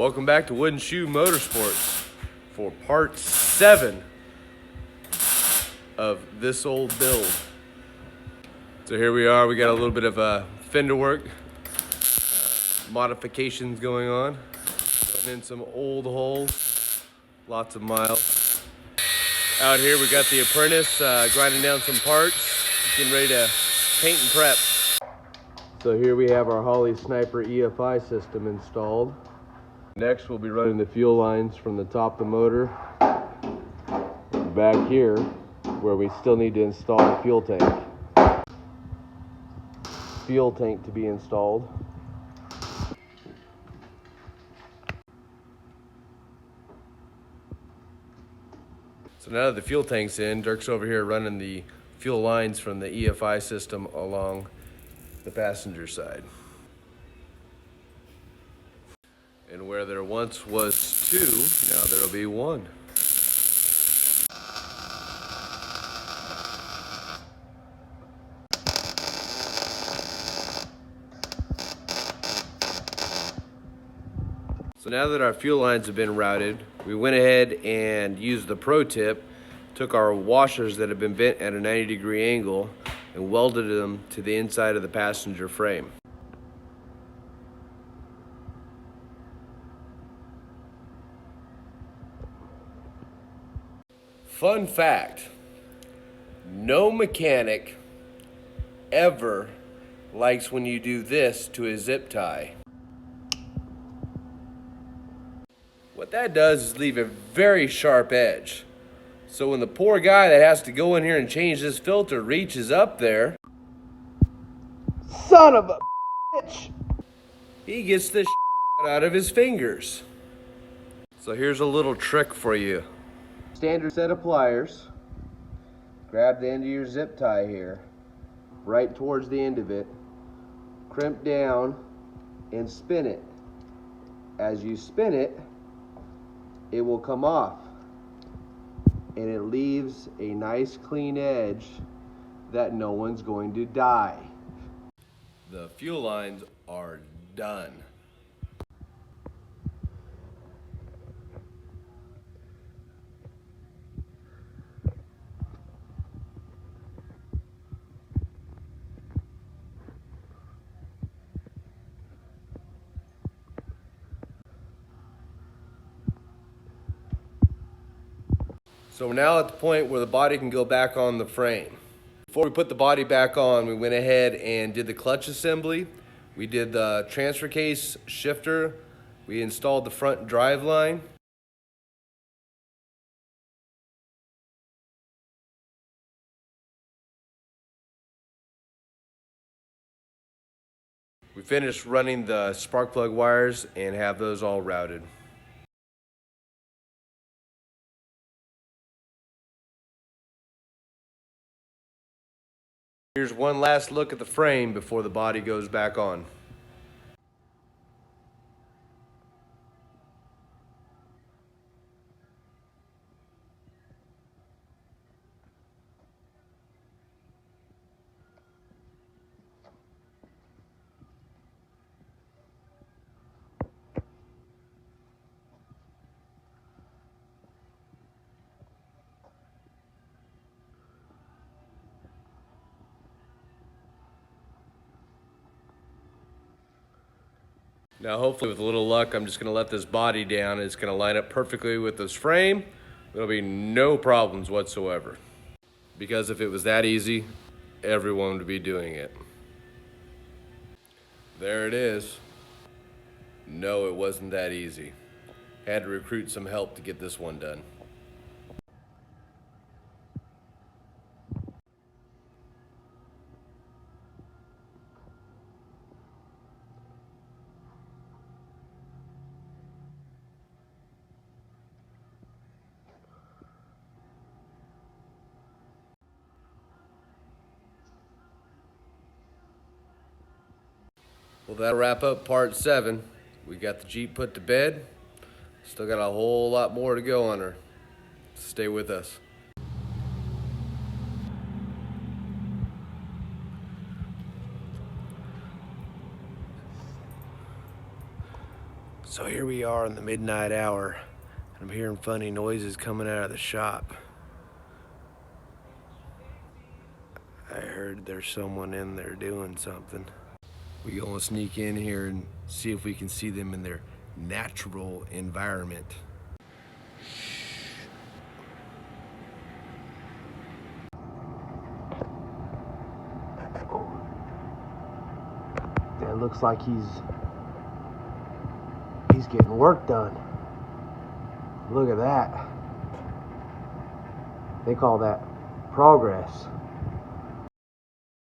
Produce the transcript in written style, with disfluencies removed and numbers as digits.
Welcome back to Wooden Shoe Motorsports for part 7 of this old build. So here we are, we got a little bit of fender work, modifications going on. Putting in some old holes, lots of miles. Out here we got the apprentice grinding down some parts, getting ready to paint and prep. So here we have our Holley Sniper EFI system installed. Next we'll be running the fuel lines from the top of the motor back here where we still need to install a fuel tank. Fuel tank to be installed. So now that the fuel tank's in, Dirk's over here running the fuel lines from the EFI system along the passenger side. And where there once was 2, now there'll be 1. So now that our fuel lines have been routed, we went ahead and used the pro tip, took our washers that have been bent at a 90-degree angle and welded them to the inside of the passenger frame. Fun fact, no mechanic ever likes when you do this to a zip tie. What that does is leave a very sharp edge. So when the poor guy that has to go in here and change this filter reaches up there, son of a bitch, he gets the out of his fingers. So here's a little trick for you. Standard set of pliers. Grab the end of your zip tie here, right towards the end of it, crimp down and spin it. As you spin it, it will come off and it leaves a nice clean edge that no one's going to die. The fuel lines are done. So we're now at the point where the body can go back on the frame. Before we put the body back on, we went ahead and did the clutch assembly. We did the transfer case shifter. We installed the front drive line. We finished running the spark plug wires and have those all routed. Here's one last look at the frame before the body goes back on. Now hopefully with a little luck, I'm just gonna let this body down. It's gonna line up perfectly with this frame. There'll be no problems whatsoever. Because if it was that easy, everyone would be doing it. There it is. No, it wasn't that easy. Had to recruit some help to get this one done. Well, that'll wrap up part 7. We got the Jeep put to bed. Still got a whole lot more to go on her. Stay with us. So here we are in the midnight hour. I'm hearing funny noises coming out of the shop. I heard there's someone in there doing something. We gonna sneak in here and see if we can see them in their natural environment. That looks like he's getting work done. Look at that. They call that progress.